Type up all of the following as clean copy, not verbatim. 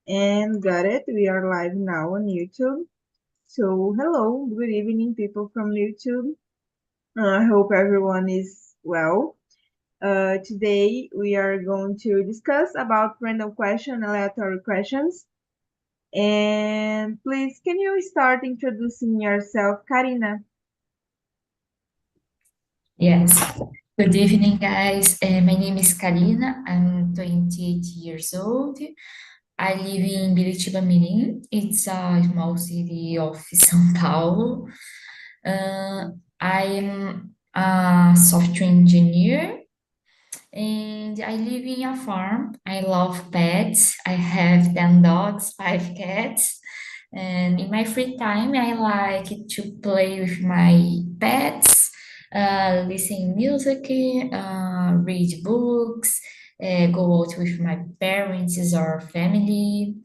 And got it. We are live now on YouTube. So, hello, good evening, people from YouTube. I hope everyone is well. Today we are going to discuss about random question, aleatory questions. And please, can you start introducing yourself, Karina? Yes. Good evening, guys. My name is Karina. I'm 28 years old. I live in Biritiba Mirim. It's a small city of São Paulo. Uh, I'm a software engineer and I live in a farm. I love pets. I have 10 dogs, 5 cats. And in my free time, I like to play with my pets, listen music, read books, go out with my parents or family.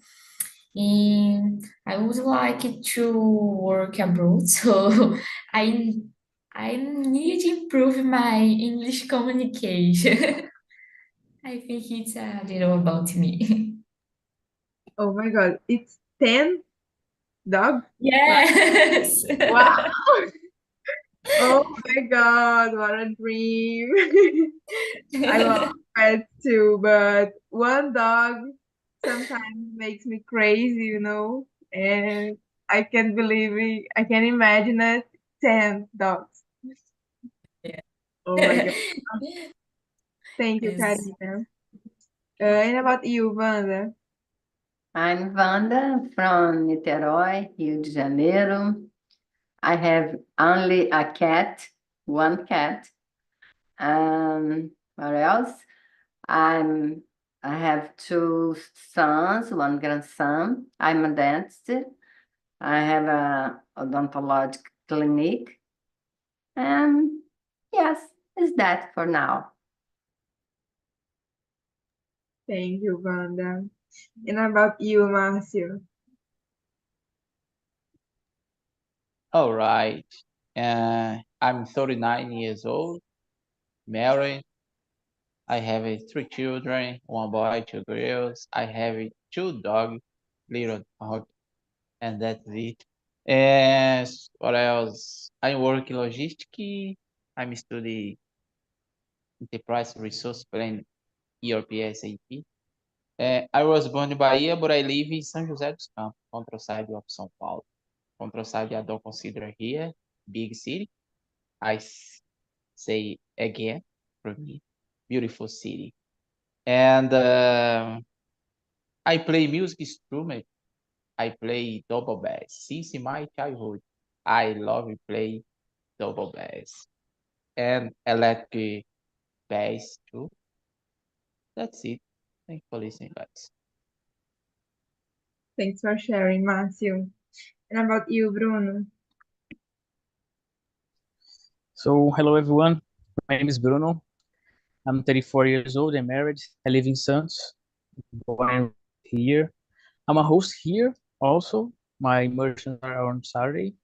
And I would like to work abroad, so I I need to improve my English communication. I think it's a little about me. Oh my God, it's 10 dogs? Wow. Yes. Wow. Oh my God, what a dream. I love pets too, but one dog sometimes makes me crazy. And I can't believe it. I can imagine it. 10 dogs. Oh my God. Thank you, Yes. Karina. And about you, Wanda? I'm Wanda from Niterói, Rio de Janeiro. I have only a cat, one cat. What else? I'm I have two sons, one grandson. I'm a dentist. I have a odontologic clinic. And yes, is that for now. Thank you, Wanda. And about you, Marcio? All right. I'm 39 years old, married. I have three children, one boy, two girls. I have two dogs, little dog, and that's it. And what else? I work in logistics. I'm studying enterprise resource planning, ERP, SAP. I was born in Bahia, but I live in São José dos Campos, control side of São Paulo. Control side I don't consider here big city. I say again for me, beautiful city. And I play music instrument. I play double bass since my childhood. I love to play double bass and electric bass too. That's it. Thanks for listening, guys. Thanks for sharing, Marcio. And about you, Bruno? So, hello everyone. My name is Bruno. I'm 34 years old. I'm married. I live in Santos. Born and here. I'm a host here also. My immersions are on Saturday.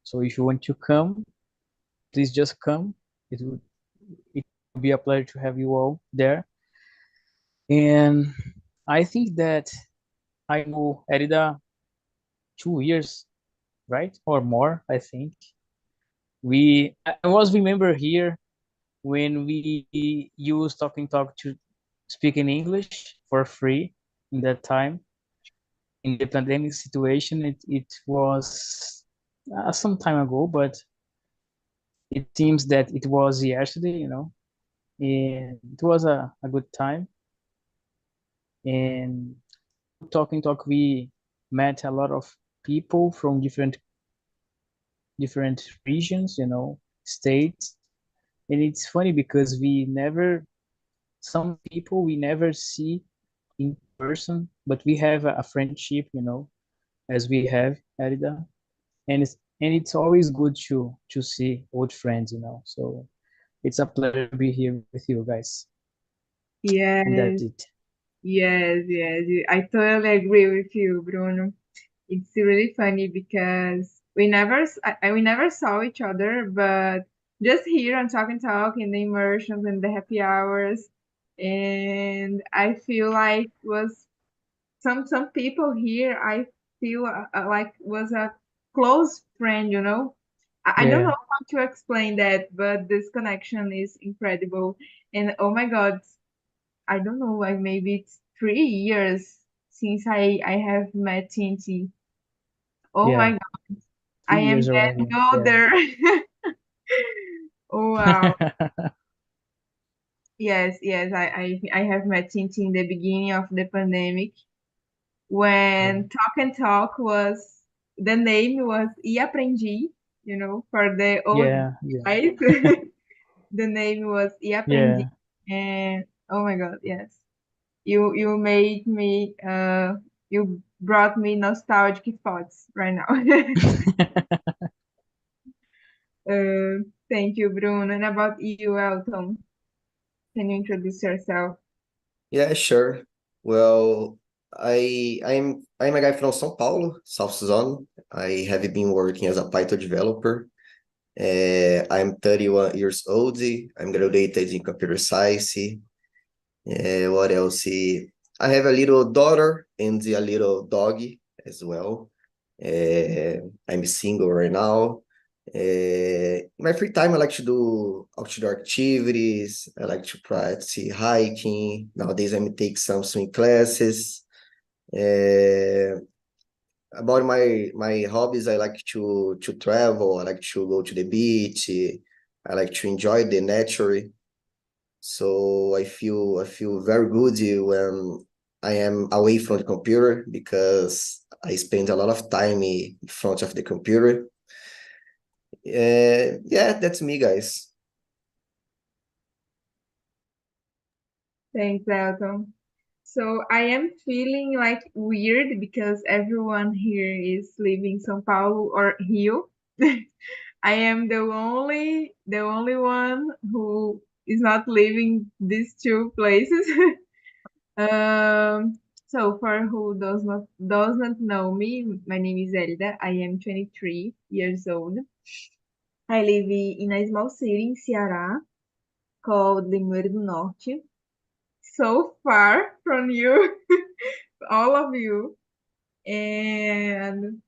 So if you want to come, please just come. It will be a pleasure to have you all there. And I think that I know Erida 2 years, right? Or more, I think. I was remember here when we used Talking Talk to speak in English for free in that time. In the pandemic situation, it was some time ago, but it seems that it was yesterday. And it was a good time. And Talking Talk, we met a lot of people from different regions, states. And it's funny because some people we never see in person, but we have a friendship, as we have, Erida. And it's always good to see old friends. So it's a pleasure to be here with you guys. And that's Yes, it. yes. I totally agree with you, Bruno. It's really funny because we never saw each other, but just here on Talk and Talk in the immersions and the happy hours, and I feel like it was some people here I feel like was a close friend, you know. I don't Yeah. know how to explain that, but this connection is incredible. And oh my God, I don't know, like maybe it's 3 years since I have met Tinti. Oh my Yeah. God, I Three am years getting already. Yeah. older. Oh wow. Yes, yes, I have met Tinti in the beginning of the pandemic Yeah. when Talk and Talk was the name was E Aprendi, you know, for the old Yeah. Yeah. guys. The name was E Aprendi. Yeah. And oh my God, yes. You made me you brought me nostalgic thoughts right now. Thank you, Bruno. And about you, Elton, can you introduce yourself? Yeah, sure. Well, I'm a guy from São Paulo, South Zone. I have been working as a Python developer. I'm 31 years old. I'm graduated in computer science. What else? I have a little daughter and a little dog as well. I'm single right now. In my free time, I like to do outdoor activities. I like to practice hiking. Nowadays, I'm taking some swim classes. Uh, about my hobbies, I like to travel. I like to go to the beach. I like to enjoy the nature. So I feel very good when I am away from the computer because I spend a lot of time in front of the computer. Yeah, that's me, guys. Thanks, Elton. So I am feeling like weird because everyone here is living São Paulo or Rio. I am the only one who is not living these two places. So for who does not know me, my name is Elida. I am 23 years old. I live in a small city in Ceará called Limoeiro do Norte. So far from you, all of you. And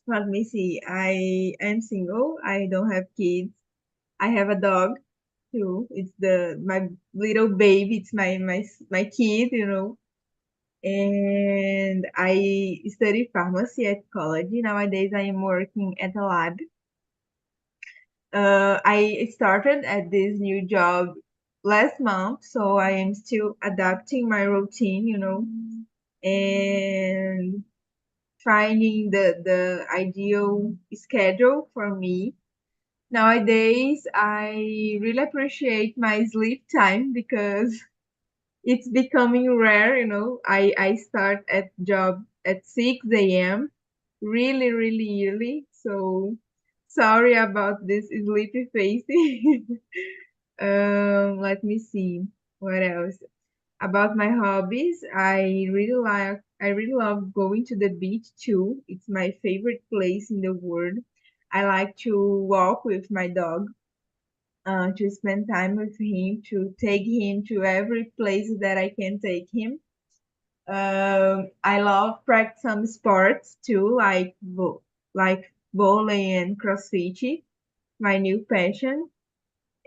let me see. I am single. I don't have kids. I have a dog too. It's the my little baby. It's my kid, you know. And I study pharmacy at college. Nowadays, I am working at a lab. I started at this new job last month, so I am still adapting my routine, you know, and finding the ideal schedule for me. Nowadays, I really appreciate my sleep time because it's becoming rare, you know. I start at job at 6 a.m. really, really early. So sorry about this sleepy face. Let me see what else. About my hobbies, I really love going to the beach too. It's my favorite place in the world. I like to walk with my dog, to spend time with him, to take him to every place that I can take him. I love practice some sports too, like bowling and CrossFit, my new passion.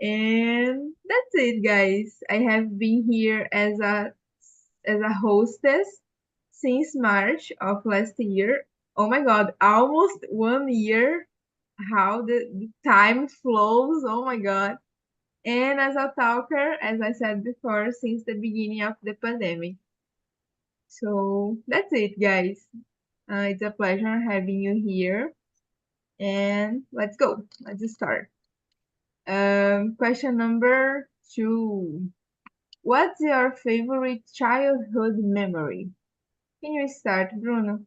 And that's it, guys. I have been here as a hostess since March of last year. Oh my God, almost 1 year. How the time flows. Oh my God. And as a talker, as I said before, since the beginning of the pandemic. So that's it, guys. It's a pleasure having you here. And let's go. Let's start. Question number 2. What's your favorite childhood memory? Can you start, Bruno?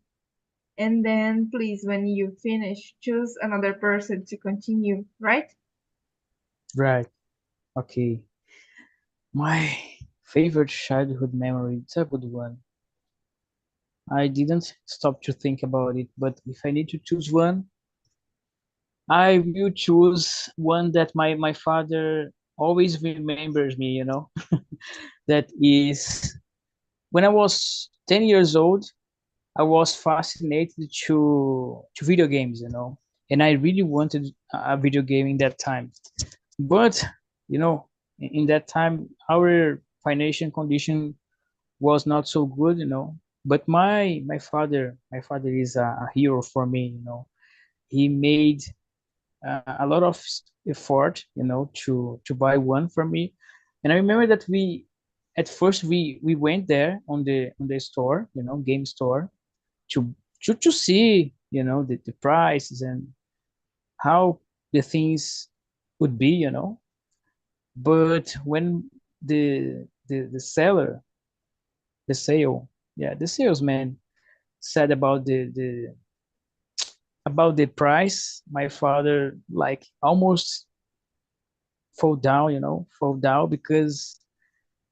And then, please, when you finish, choose another person to continue, right? Right. Okay. My favorite childhood memory, it's a good one. I didn't stop to think about it, but if I need to choose one, I will choose one that my father always remembers me, That is when I was 10 years old, I was fascinated to video games, and I really wanted a video game in that time. But, in that time, our financial condition was not so good. But my father is a hero for me. He made a lot of effort, to buy one for me. And I remember that at first we went there on the store, game store, to to see, the prices and how the things would be. But when the seller, the sale, yeah, the salesman said about the price, my father like almost fall down because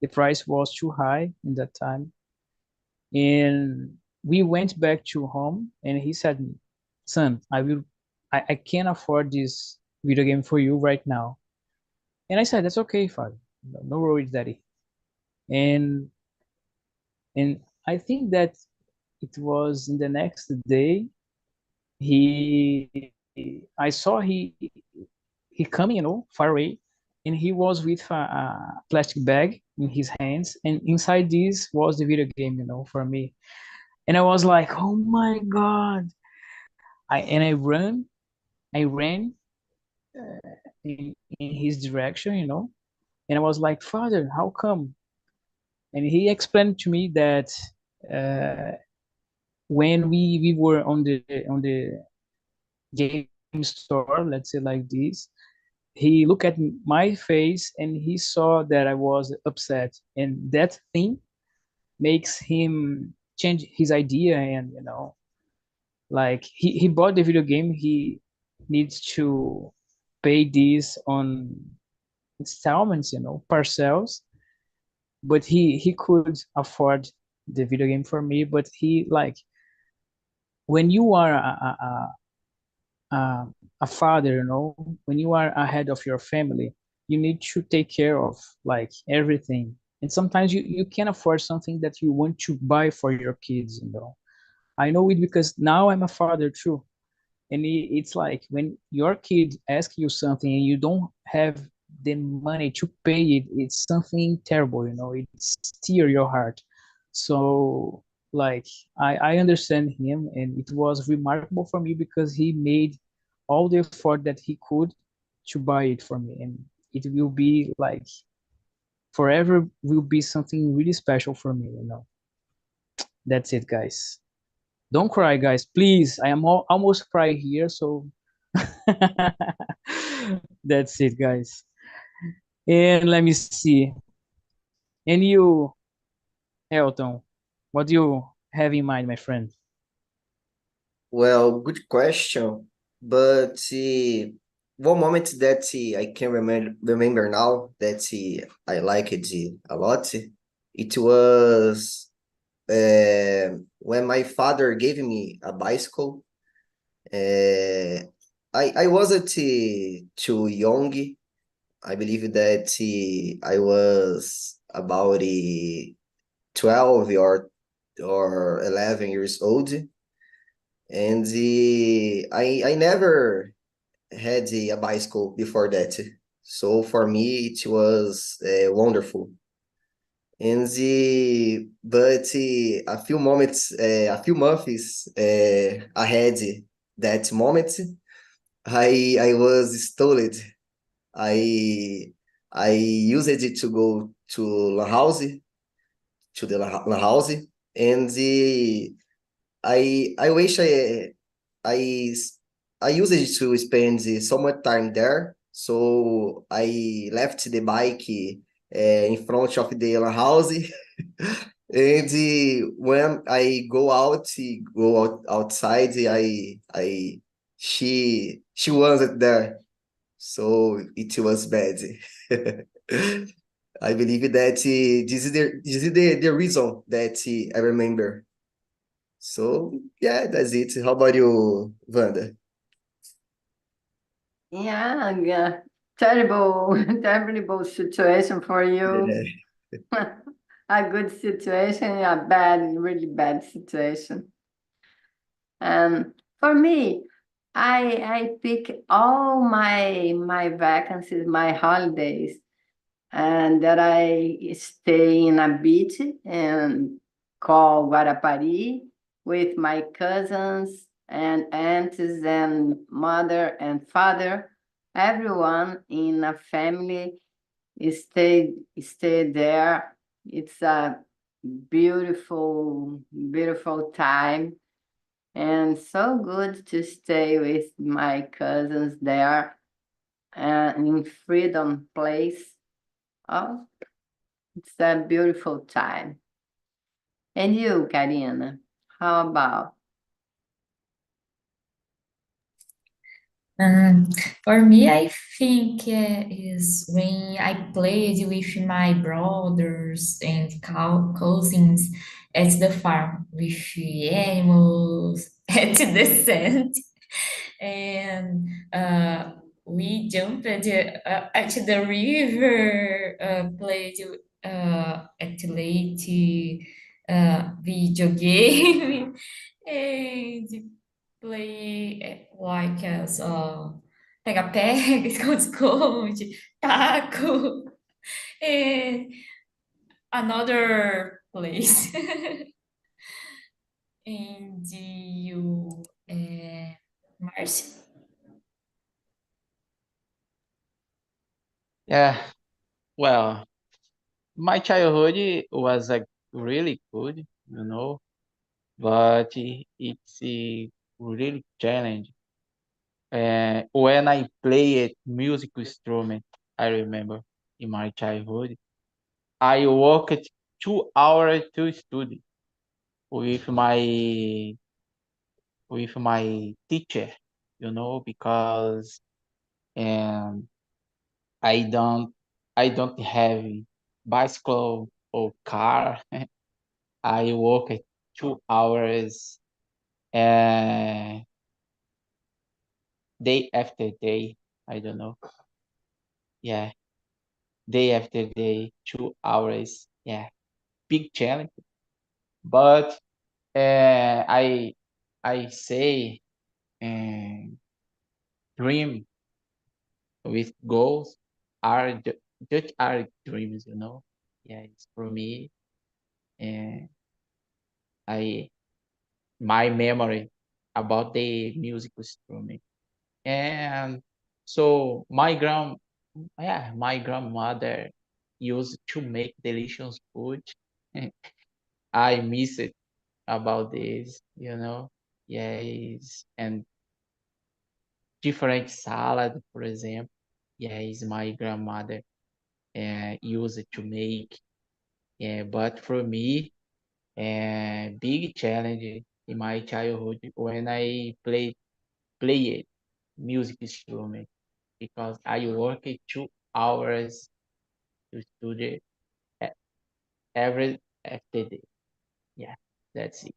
the price was too high in that time. And we went back to home, and he said, son, I can't afford this video game for you right now. And I said, that's okay, father. No worries, daddy. And and I think that it was in the next day, he I saw he coming, far away, and he was with a plastic bag in his hands, and inside this was the video game, for me. And I was like, oh my God. I ran in his direction, and I was like, father, how come? And he explained to me that uh, when we were on the game store, let's say like this, he looked at my face and he saw that I was upset, and that thing makes him change his idea. And like he bought the video game, he needs to pay this on installments, parcels, but he could afford the video game for me. But he like, when you are a, a father, when you are ahead of your family, you need to take care of like everything. And sometimes you can afford something that you want to buy for your kids. I know it because now I'm a father too. And it's like when your kid asks you something and you don't have the money to pay it, it's something terrible. It steer your heart. So like, I understand him, and it was remarkable for me because he made all the effort that he could to buy it for me. And it will be like forever, will be something really special for me. That's it, guys. Don't cry, guys, please. I am almost crying here, so that's it, guys. And let me see. And you, Elton, what do you have in mind, my friend? Well, good question. But one moment that I can remember now that I liked it a lot, it was when my father gave me a bicycle. Uh, I wasn't too young. I believe that I was about 12 or 11 years old. And I never had a bicycle before that. So for me, it was wonderful. And but a few months ahead that moment, I was stolen. I I used it to go to La House, to the La House, and I wish I I used it to spend so much time there. So I left the bike in front of the La House. And when I outside, she wasn't there, so it was bad. I believe that this is the reason that I remember. So yeah, that's it. How about you, Wanda? Yeah, terrible, terrible situation for you. Yeah. a good situation and a bad, really bad situation. And for me, I pick all my vacancies, my holidays, and that I stay in a beach and call Guarapari with my cousins and aunts and mother and father. Everyone in a family stay there. It's a beautiful, beautiful time and so good to stay with my cousins there in Freedom Place. Oh, it's a beautiful time. And you, Karina, how about? Um, for me, I think is when I played with my brothers and cousins at the farm with animals at the sand, and we jumped at the river, played at late video game, and play like as pega-pega, esconde-esconde, taco, and another place. And you, Marcia? Yeah, well, my childhood was really good, but it's a really challenge. When I played musical instrument, I remember in my childhood, I worked 2 hours to study with my teacher, because um, I don't I don't have bicycle or car. I work at 2 hours uh, day after day. I don't know. Yeah, day after day, 2 hours. Yeah, big challenge. But I say dream with goals are just are dreams. Yeah, it's for me. And I my memory about the music instrument. And so my grandmother used to make delicious food. I miss it about this. Yes, and different salad, for example. Yes, my grandmother used to make. Yeah, but for me, big challenge in my childhood when I played music instrument because I worked 2 hours to study e- every after day. Yeah, that's it.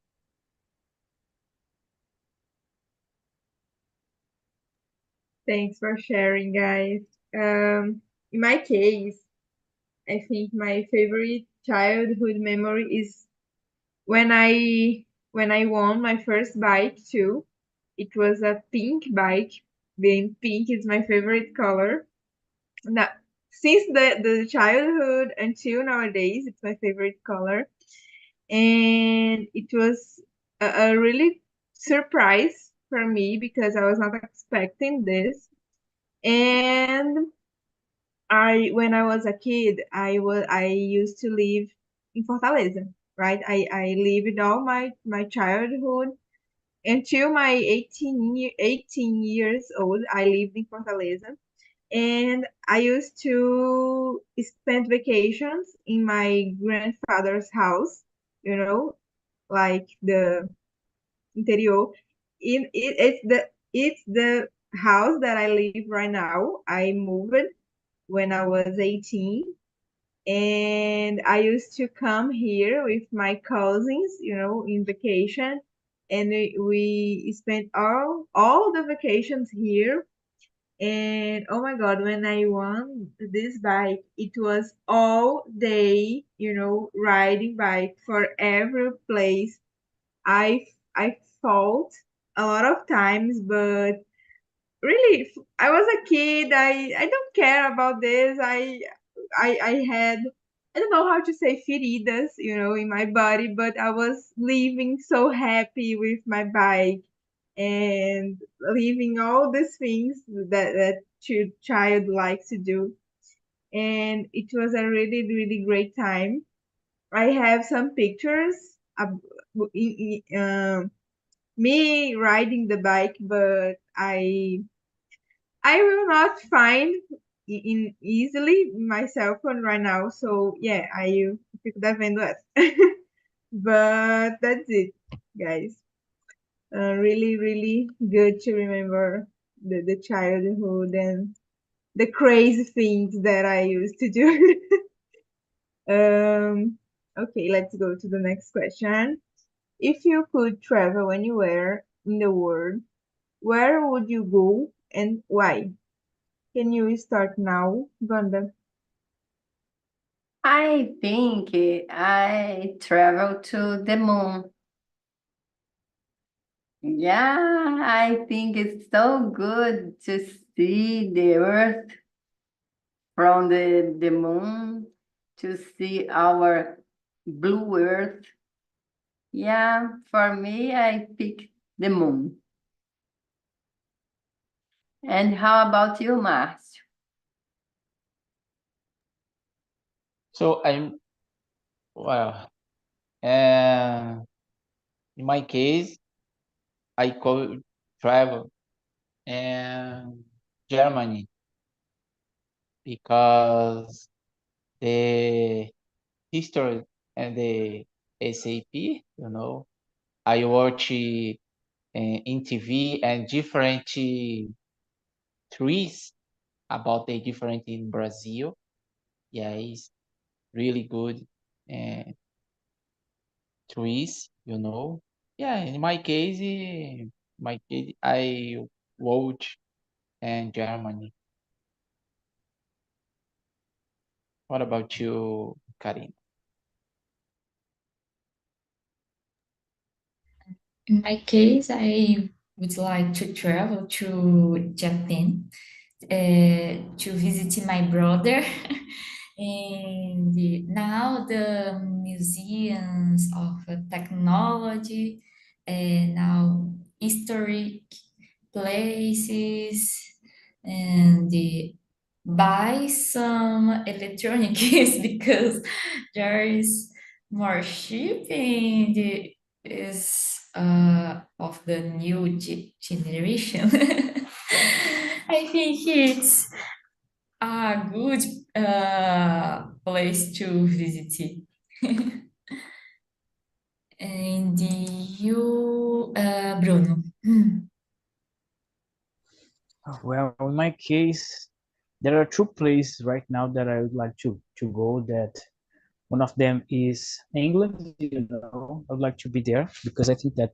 Thanks for sharing, guys. In my case, I think my favorite childhood memory is when I won my first bike too. It was a pink bike. Being pink is my favorite color. Now, since the childhood until nowadays, it's my favorite color. And it was a really surprise for me because I was not expecting this. And when I was a kid, I used to live in Fortaleza, right? I lived all my childhood until my 18 years old. I lived in Fortaleza, and I used to spend vacations in my grandfather's house, like the interior. It's the house that I live right now. I moved when I was 18, and I used to come here with my cousins, in vacation, and we spent all the vacations here. And oh my God, when I won this bike, it was all day, riding bike for every place. I fought a lot of times, but really, I was a kid. I don't care about this. I had, I don't know how to say feridas, in my body, but I was living so happy with my bike and living all these things that child likes to do. And it was a really, really great time. I have some pictures of me riding the bike, but I will not find in easily my cell phone right now. So yeah, I fico devendo essa. But that's it, guys. Really, really good to remember the childhood and the crazy things that I used to do. Okay, let's go to the next question. If you could travel anywhere in the world, where would you go and why? Can you start now, Wanda? I think I travel to the moon. Yeah, I think it's so good to see the earth from the moon, to see our blue earth. Yeah, for me, I pick the moon. And how about you, Márcio? So well, and in my case, I could travel in Germany because the history and the SAP, I watch in TV and different trees about the different in Brazil. Yeah, it's really good uh, trees. Yeah, in my case, I watch in Germany. What about you, Karin? In my case, I would like to travel to Japan to visit my brother. And now the museums of technology and now historic places and buy some electronics because there is more shipping is of the new generation. I think it's a good place to visit. And you, Bruno? Well, in my case, there are two places right now that I would like to go. That one of them is England. I would like to be there because I think that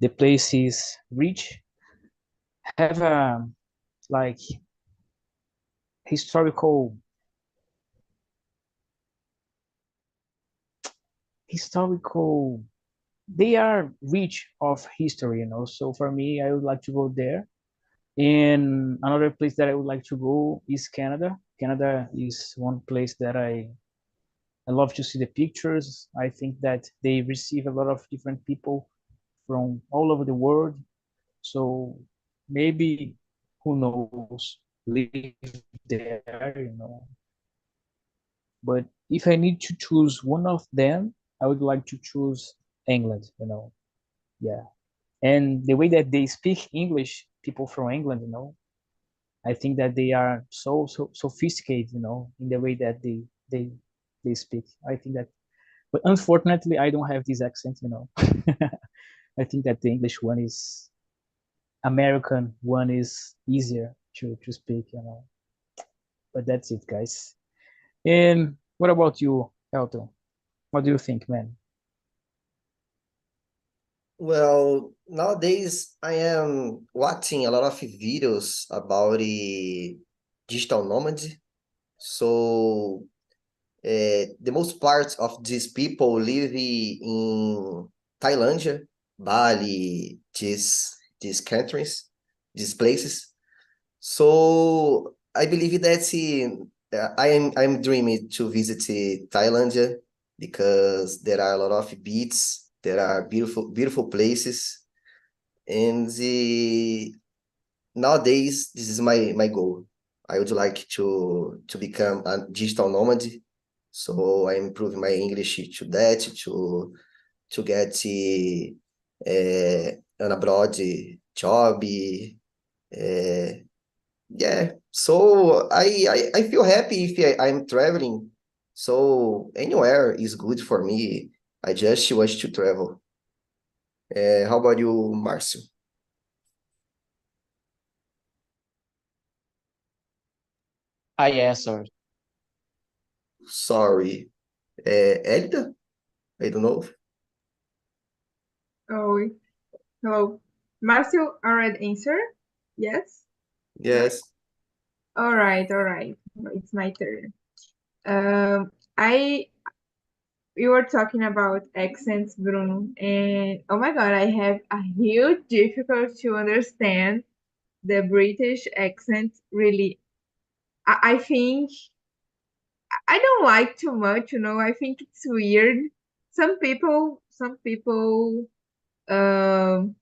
the place is rich, have a like historical historical. They are rich of history. So for me, I would like to go there. And another place that I would like to go is Canada. Canada is one place that I love to see the pictures. I think that they receive a lot of different people from all over the world. So maybe, who knows, live there. But if I need to choose one of them, I would like to choose England. Yeah. And the way that they speak English, people from England, I think that they are so sophisticated, in the way that they speak. I think that, but unfortunately, I don't have this accent. I think that the English one is American one is easier to speak. But that's it, guys. And what about you, Elton? What do you think, man? Well, Nowadays, I am watching a lot of videos about digital nomad. So, the most part of these people live in Thailandia, Bali, these countries, these places. So I believe that I'm dreaming to visit Thailandia because there are a lot of beaches, there are beautiful places, and nowadays this is my goal. I would like to become a digital nomad, so I'm improving my English to that to get an abroad job. Uh, yeah, so I feel happy if I'm traveling. So anywhere is good for me. I just wish to travel. How about you, Marcio? I answered. Sorry. Elida? I don't know. Oh, hello. Marcio already answered? Yes? No? Yes. All right, all right. It's my turn. I We were talking about accents, Bruno, and oh my God, I have a huge difficulty to understand the British accent. Really, I think I don't like too much. I think it's weird. Some people, um,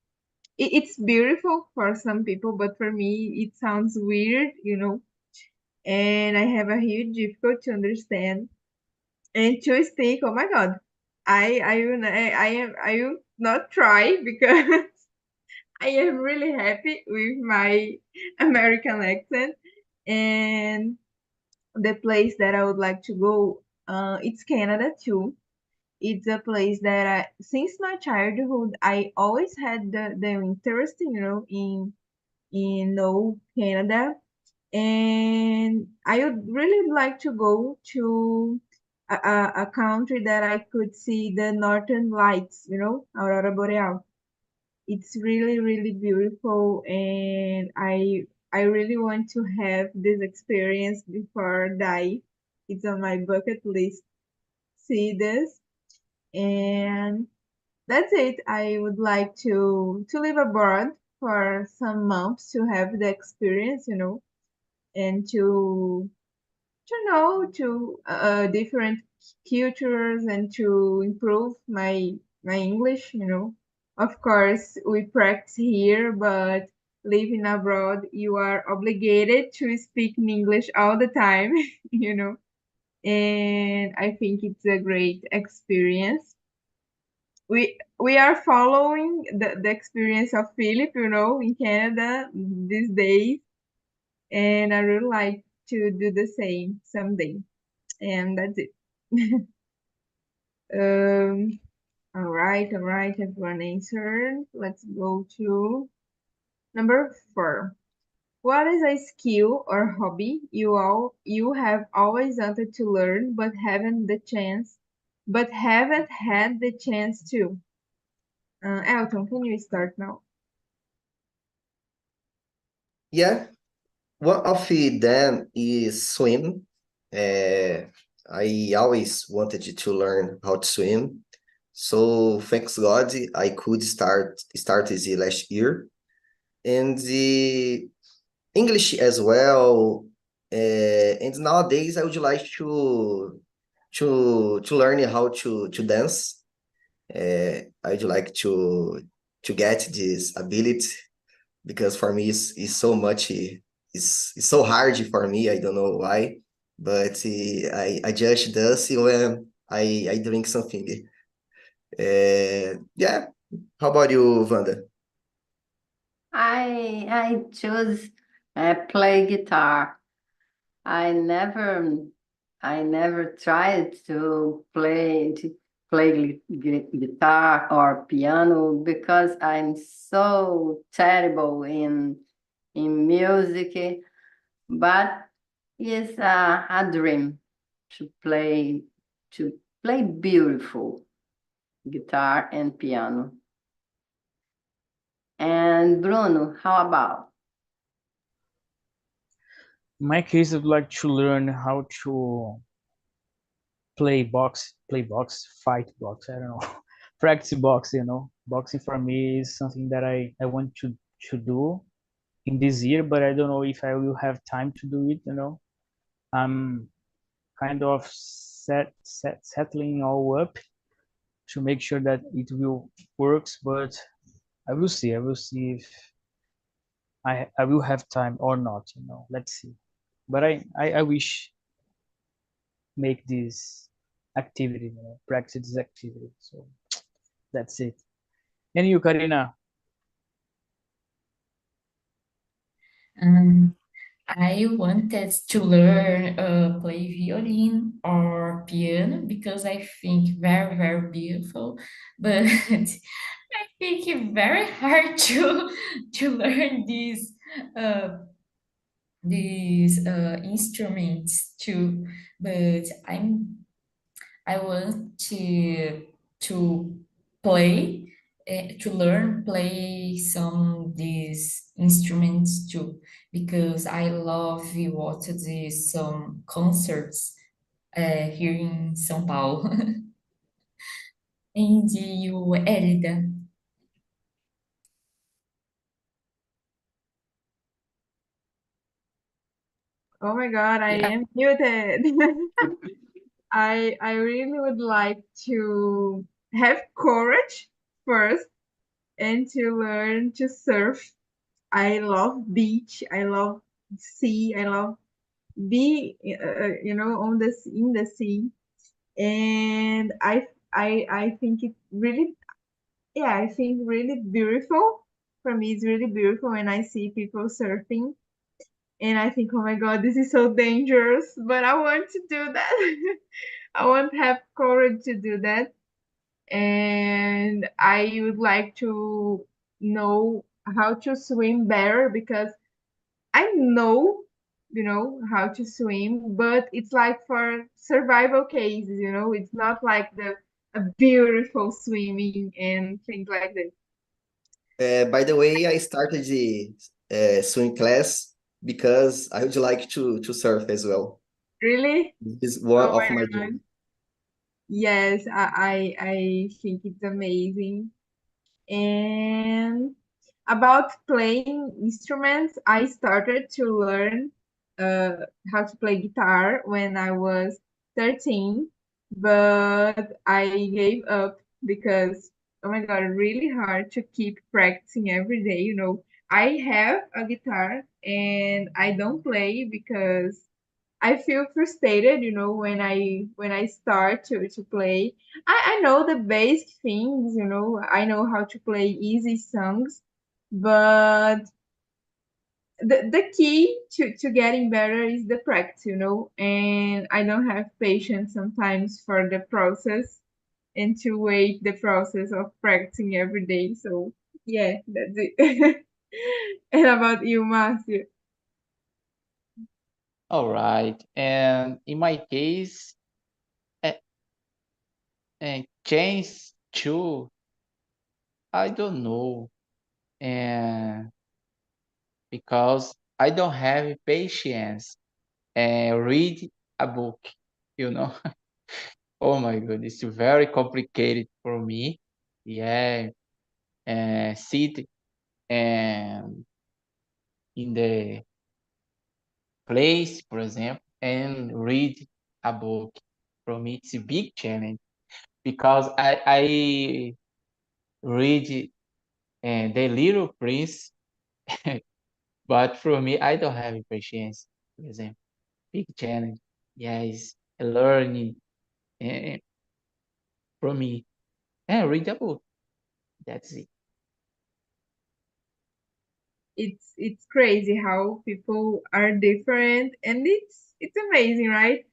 it's beautiful for some people, but for me, it sounds weird. And I have a huge difficulty to understand. And to speak, oh my God, I will not try because I am really happy with my American accent. And the place that I would like to go, it's Canada too. It's a place that since my childhood, I always had the interest, in know Canada, and I would really like to go to a country that I could see the northern lights, Aurora Boreal. It's really, really beautiful, and I really want to have this experience before I die. It's on my bucket list. See this, and that's it. I would like to live abroad for some months to have the experience, and to different cultures and to improve my English. Of course, we practice here, but living abroad, you are obligated to speak in English all the time, you know. And I think it's a great experience. We are following the experience of Philip, in Canada these days, and I would like to do the same someday. And that's it. Um, all right, everyone answered. Let's go to number 4. What is a skill or hobby you have always wanted to learn but haven't had the chance to? Elton, can you start now? Yeah, one of them is swim. Uh, I always wanted to learn how to swim. So thanks God, I could start this last year. And the English as well. And nowadays I would like to learn how to dance. I would like to get this ability because for me it's so much it's so hard for me. I don't know why, but I just dance when I drink something. Yeah. How about you, Wanda? I choose play guitar. I never I never tried to play guitar or piano because I'm so terrible in music, but it's a dream to play to play beautiful guitar and piano. And Bruno, how about? In my case, I'd like to learn how to fight box. I don't know, practice box. Boxing for me is something that I want to do in this year, but I don't know if I will have time to do it. I'm kind of settling all up to make sure that it will works, but I will see. I will see if I will have time or not. Let's see. But I wish make this activity, practice this activity. So that's it. And you, Karina? Um, I wanted to learn play violin or piano because I think very, very beautiful, but I think it's very hard to learn uh, these instruments too. But I want to play to learn play some these instruments too because I love watch these some concerts here in São Paulo. And you, Elida? Oh my God, I Yeah. am muted. I really would like to have courage first and to learn to surf. I love beach. I love sea. I love be on in the sea. And I think it really, yeah, I think really beautiful. For me, it's really beautiful when I see people surfing. And I think, oh my God, this is so dangerous, but I want to do that. I want to have courage to do that. And I would like to know how to swim better because I know how to swim, but it's like for survival cases, it's not like the a beautiful swimming and things like that. By the way, I started the swim class because I would like to surf as well. Really? This is one Oh of my my God. dreams. Yes, I think it's amazing. And about playing instruments, I started to learn how to play guitar when I was 13, but I gave up because, oh my God, really hard to keep practicing every day. I have a guitar and I don't play because I feel frustrated, when I start to play. I know the basic things, I know how to play easy songs, but the key to getting better is the practice, and I don't have patience sometimes for the process and to wait the process of practicing every day. So yeah, that's it. And about you, Marcio? All right. And in my case, uh, change to, I don't know. And because I don't have patience and read a book, you know. Oh my God, it's very complicated for me. Yeah, and sit and in the place, for example, and read a book. For me, it's a big challenge because I read The Little Prince, but for me, I don't have patience. For example, big challenge. Yes, learning uh, for me and read a book. That's it. It's crazy how people are different, and it's amazing, right?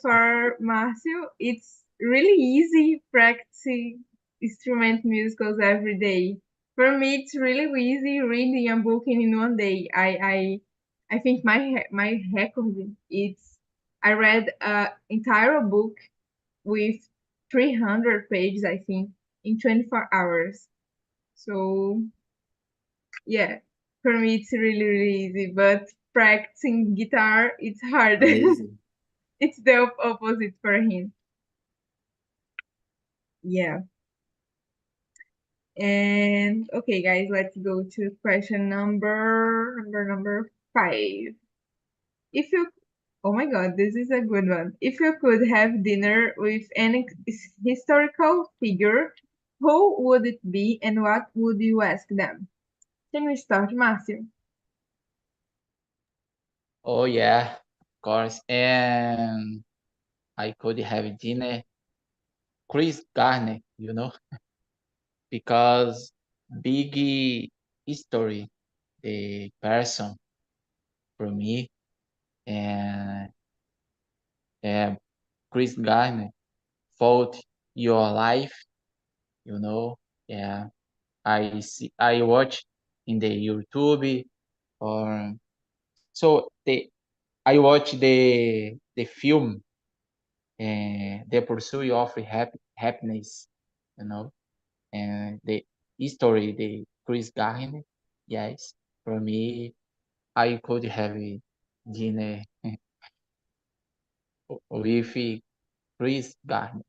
For Marcio, it's really easy practicing instrument musicals every day. For me, it's really easy reading a book in one day. I think my record it's I read an entire book with 300 pages, I think, in 24 hours. So Yeah, for me it's really, really easy, but practicing guitar, it's hard. Amazing. It's the opposite for him. Yeah. And okay, guys, let's go to question number 5. If you, oh my God, this is a good one. If you could have dinner with an historical figure, who would it be and what would you ask them? Can we start, Márcio? Oh yeah, of course. And I could have dinner Chris Garner, because big history, the person for me, and Chris Garner fought your life, you know. Yeah, I watch in the YouTube, or so I watch the film, The Pursuit of Happiness, you know, and the history, the Chris Garner. Yes, for me, I could have a dinner with Chris Garner.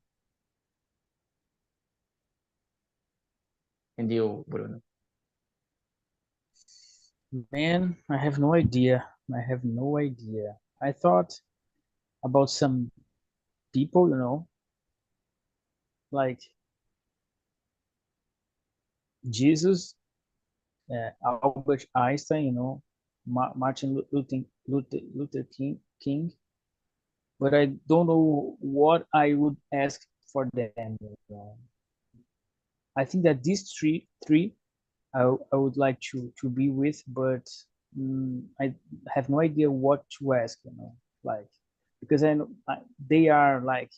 And you, Bruno? Man, I have no idea. I have no idea. I thought about some people, like Jesus, Albert Einstein, Martin Luther King, but I don't know what I would ask for them. I think that these three I would like to be with, but I have no idea what to ask, like because they are like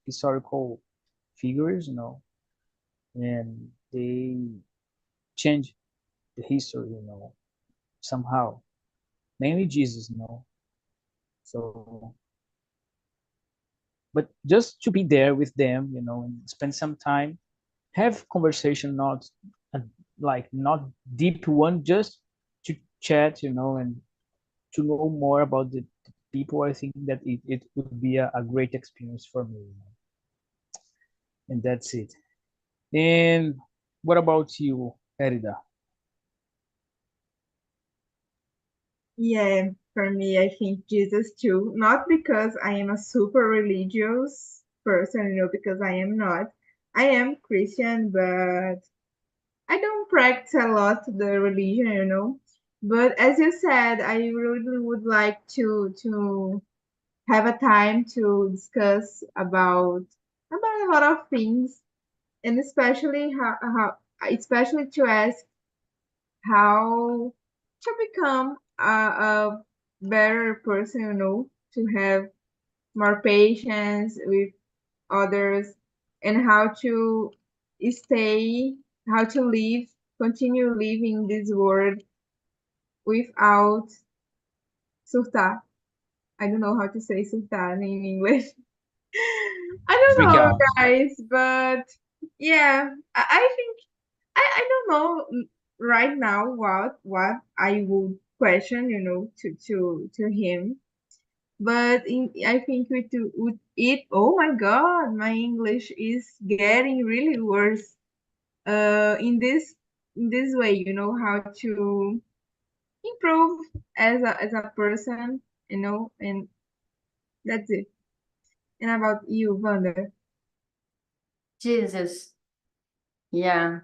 historical figures, and they change the history, somehow. Mainly Jesus, So, but just to be there with them, and spend some time, have conversation, not uh, like not deep one, just to chat, and to know more about the people. I think that it would be a great experience for me, and that's it. And what about you, Erida? Yeah, for me, I think Jesus too. Not because I am a super religious person, because I am not. I am Christian, but I don't practice a lot the religion. But as you said, I really would like to have a time to discuss about a lot of things, and especially especially to ask how to become a better person, to have more patience with others, and stay, how to live, continue living this world without surtar. I don't know how to say surtar in English. I don't Freak know, out. guys, but yeah, I think I don't know right now what I would question, to him. But I think with it, oh my God, my English is getting really worse. In this way, how to improve as a person, and that's it. And about you, Wanda? Jesus, yeah,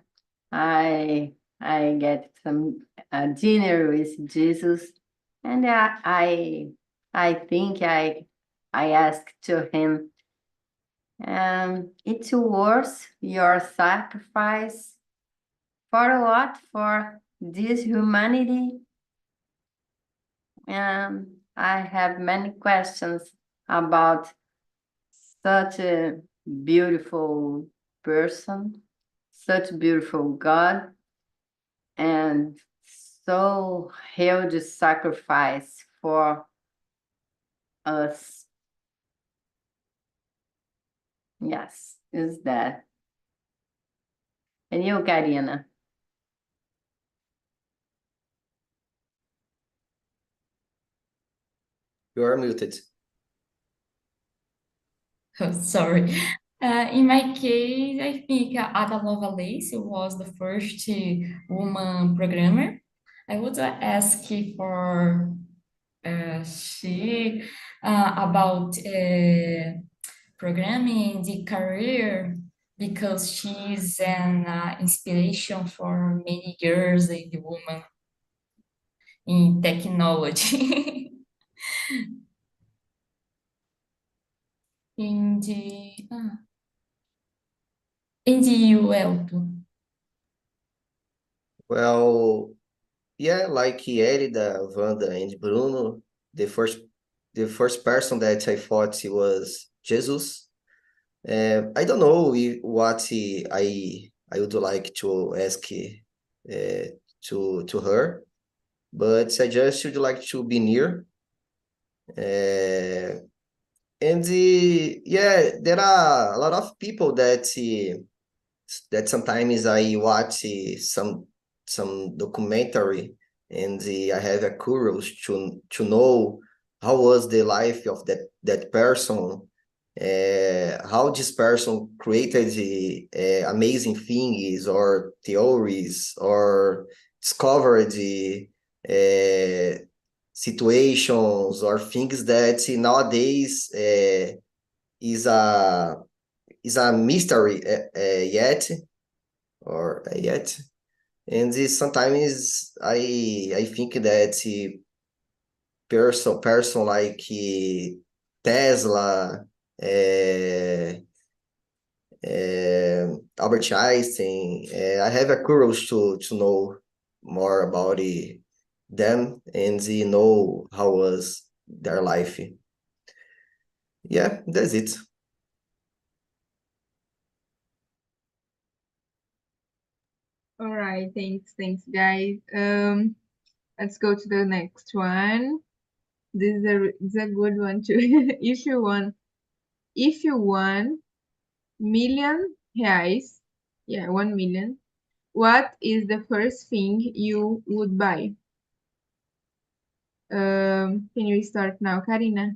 I get some dinner with Jesus, and I think I asked to him, it's worth your sacrifice for what? For this humanity? I have many questions about such a beautiful person, such beautiful God, and so huge sacrifice for us. Yes, is that. And you, Karina? You are muted. Oh, sorry. In my case, I think Ada Lovelace was the first woman programmer. I would ask for she about programming the career because she's an inspiration for many girls and women in technology. in the in the Elton. Well, yeah, like Elida, Wanda, and Bruno, the first person that I thought he was Jesus. I don't know I would like to ask to her, but I just would like to be near. Uh, yeah, there are a lot of people that sometimes I watch some documentary and I have a curious to know how was the life of that person, how this person created the amazing things or theories or discovered the situations or things that nowadays is a mystery yet yet. And sometimes I think that person like Tesla, uh, Albert Einstein, I have a curious to know more about them and know how was their life. Yeah, that's it. All right, thanks, guys. Let's go to the next one. This is a good one too. If you won million reais, yeah, 1 million, what is the first thing you would buy? Can you start now, Karina?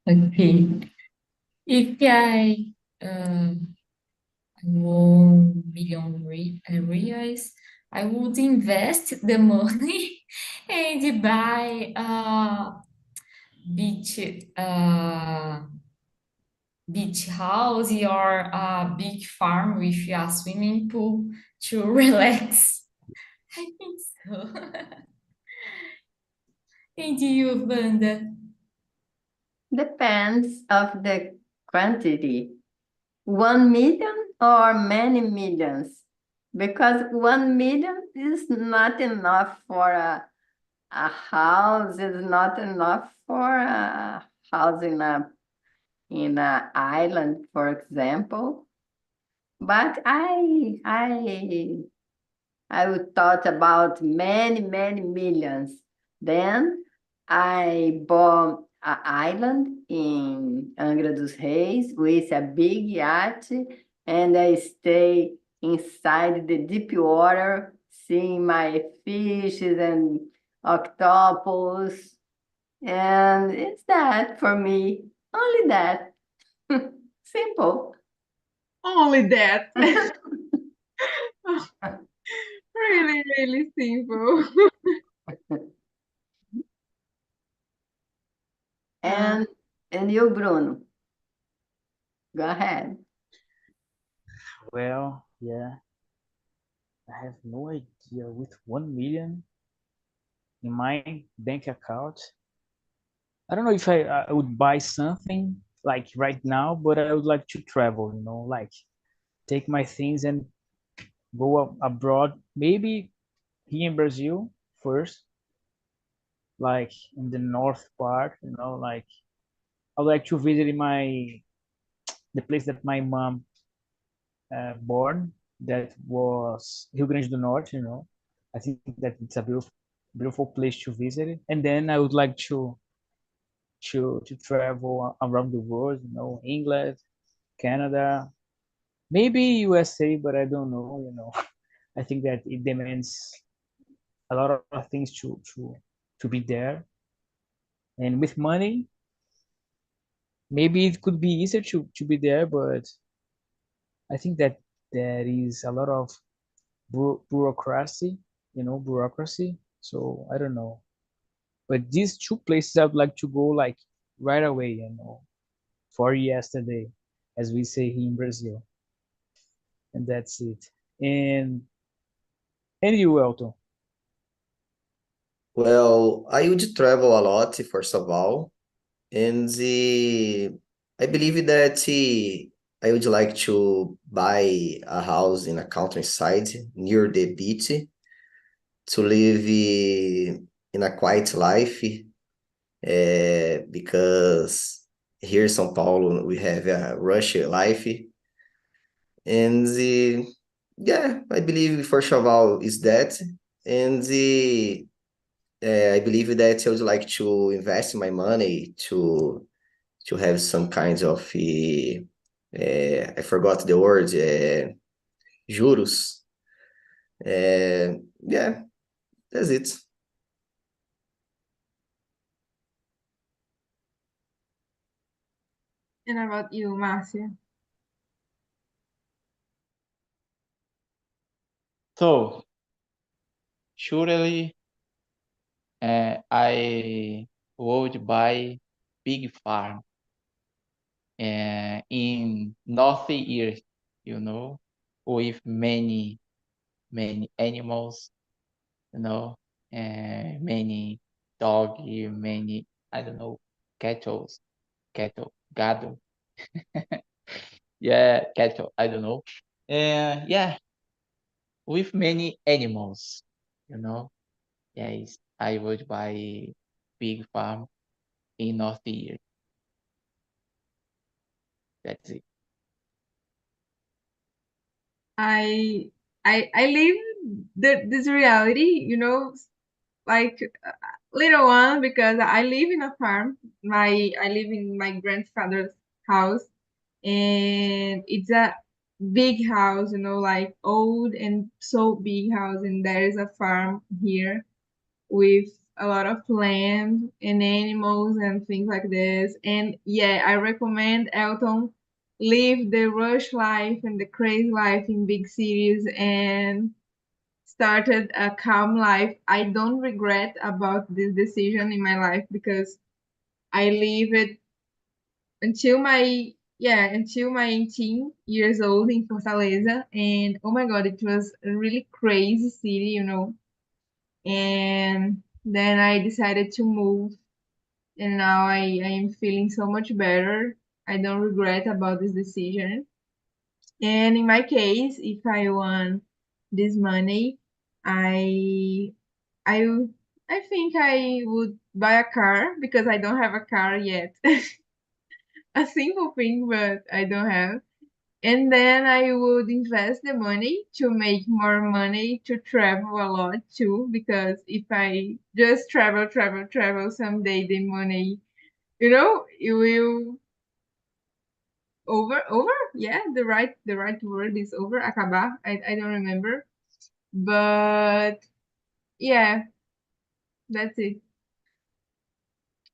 Okay. If I won million reais, I would invest the money and buy a beach uh, beach house or a big farm with a swimming pool to relax. I think so. And you, Wanda? Depends of the quantity. 1 million or many millions? Because 1 million is not enough for a house, is not enough for a house in a island, for example. But I would thought about many, many millions. Then I bought an island in Angra dos Reis with a big yacht, and I stay inside the deep water, seeing my fishes and octopus. And it's that for me, only that. Simple. Only that. Really, really simple. And you, Bruno, go ahead. Well, yeah, I have no idea. With 1 million in my bank account, I don't know if I would buy something like right now, but I would like to travel, like take my things and go abroad, maybe here in Brazil first, like in the north part, like I would like to visit the place that my mom born, that was Rio Grande do Norte. I think that it's a beautiful place to visit. And then I would like to travel around the world, England, Canada, maybe USA, but I don't know. I think that it demands a lot of things to to be there. And with money, maybe it could be easier to be there, but I think that there is a lot of bureaucracy, bureaucracy. So I don't know. But these two places I would like to go like right away, for yesterday, as we say here in Brazil. And that's it. And you, Elton? Well, I would travel a lot, first of all, and I believe that I would like to buy a house in a countryside near the beach to live in a quiet life, because here in São Paulo we have a rush life, and yeah, I believe first of all is that, and I believe that I would like to invest my money to have some kinds of I forgot the word, juros. Yeah, that's it. And about you, Marcia? So, surely I would buy big farm in North East, with many animals, many dog, many, I don't know, cattle, gado. Yeah, cattle, I don't know. Yeah, with many animals, you know. Yes, I would buy big farm in North East. That's it. I live this reality, like little one, because I live in a farm. I live in my grandfather's house, and it's a big house, like old and so big house, and there is a farm here with a lot of land and animals and things like this. And yeah, I recommend Elton live the rush life and the crazy life in big cities and started a calm life. I don't regret about this decision in my life because I live it until my 18 years old in Fortaleza, and oh my god, it was a really crazy city, and then I decided to move, and now I am feeling so much better. I don't regret about this decision. And in my case, if I won this money, I I I think I would buy a car because I don't have a car yet. A simple thing, but I don't have. And then I would invest the money to make more money to travel a lot too, because if I just travel, someday the money, it will over. Yeah, the right word is over. Acabar. I don't remember, but yeah, that's it.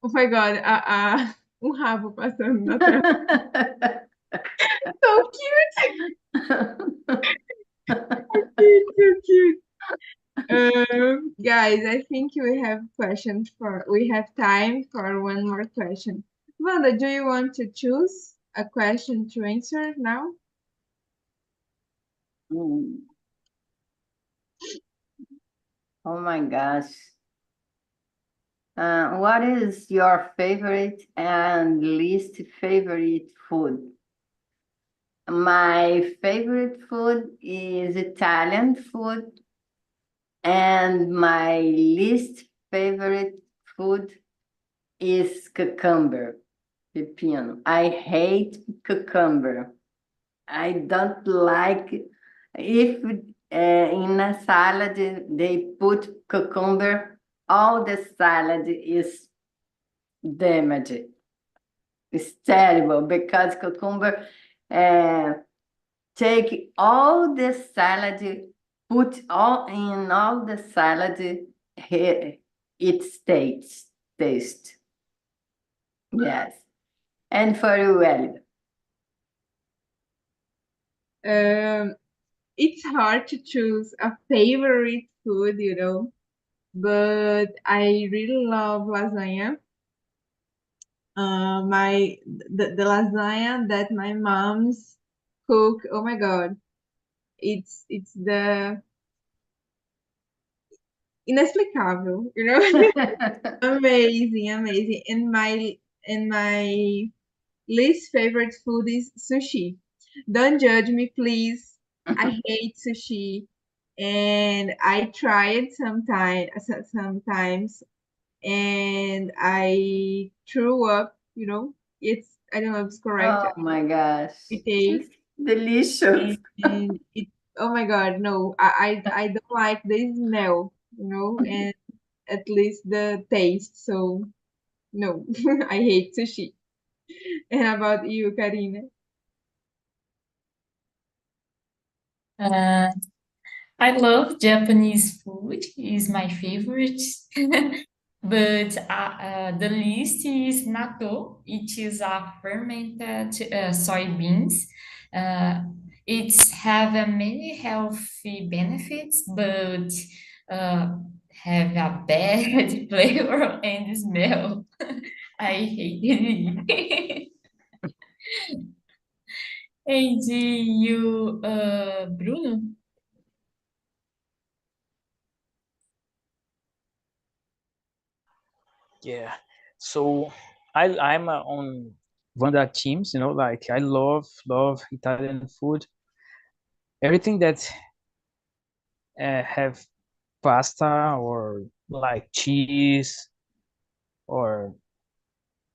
Oh my God, rabo passando na tela. So cute, so cute. Guys, I think we have time for one more question. Wanda, do you want to choose a question to answer now? Oh my gosh. What is your favorite and least favorite food? My favorite food is Italian food, and my least favorite food is cucumber, pepino. I hate cucumber. I don't like if in a salad they put cucumber, all the salad is damaged. It's terrible because cucumber take all the salad, put all the salad here, its taste. Yes. And for you, Ellie? It's hard to choose a favorite food, but I really love lasagna. The lasagna that my mom's cook. Oh my God, it's the inexplicável. Amazing, amazing. And my least favorite food is sushi. Don't judge me, please. I hate sushi, and I try it sometimes, and I threw up. I don't know if it's correct. Oh my gosh. Okay, Delicious. and it. Oh my God, no! I don't like the smell. And at least the taste. So no, I hate sushi. And how about you, Karina? Uh, I love Japanese food, is my favorite. But the list is natto. It is a fermented soybeans. Uh, it's have many healthy benefits, but uh, have a bad flavor and smell. I hate it. And you, Bruno? Yeah. So I'm on one of the teams, like I love Italian food. Everything that have pasta or like cheese or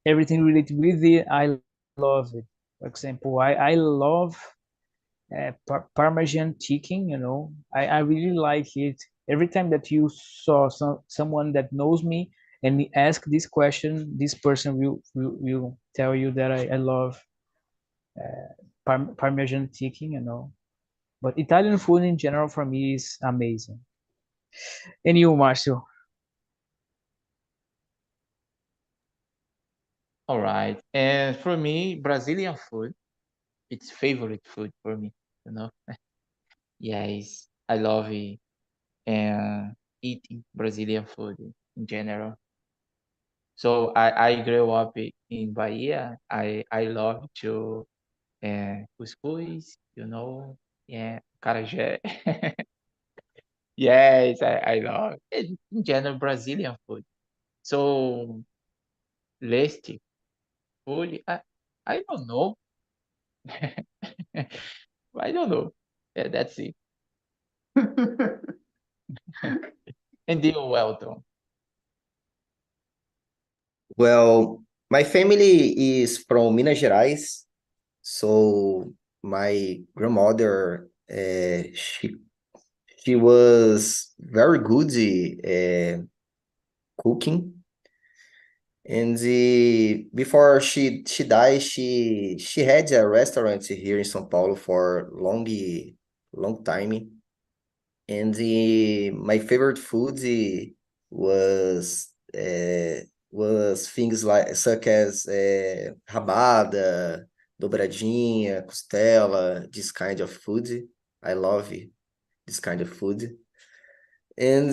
everything related with it, I love it. For example, I love Parmesan chicken. I really like it. Every time that you saw someone that knows me and ask this question, this person will tell you that I love Parmesan chicken. But Italian food in general for me is amazing. And you, Marcio? All right. And for me, Brazilian food, it's favorite food for me, you know. Yes, I love it and eating Brazilian food in general. So I grew up in Bahia. I love to couscous, yeah, carajé. Yes, I love it. In general Brazilian food. So list food, I don't know. I don't know. Yeah, that's it. And you, Welton. Well, my family is from Minas Gerais, so my grandmother, she was very good cooking. And before she died, she had a restaurant here in São Paulo for long time. And my favorite food was uh, was things like such as rabada, dobradinha, costela, this kind of food. I love this kind of food. And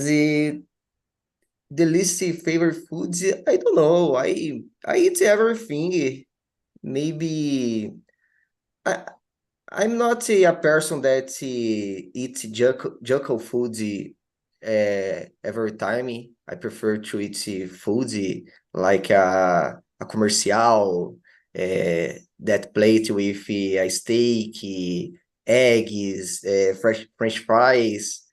the least favorite foods, I don't know. I eat everything. Maybe I I'm not a person that eats junk food every time. I prefer to eat food like a commercial, that plate with a steak, eggs, French fries,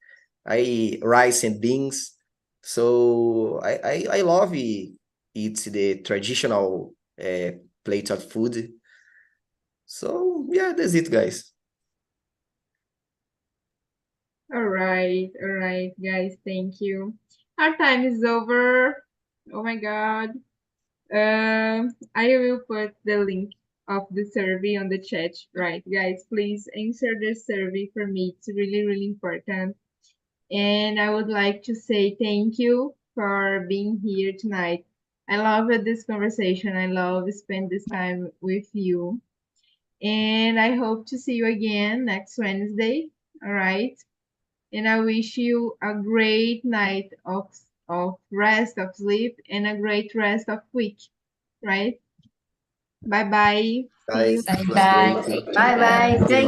rice and beans. So I love eat the traditional plate of food. So yeah, that's it, guys. All right, guys. Thank you. Our time is over. Oh my God. I will put the link of the survey on the chat. Right, guys. Please answer the survey for me. It's really, really important. And I would like to say thank you for being here tonight. I love this conversation. I love spend this time with you. And I hope to see you again next Wednesday. All right. And I wish you a great night of rest, of sleep, and a great rest of week. Right? Bye bye. See you. Guys, Bye it was bye. great. Take Bye care. bye. Thank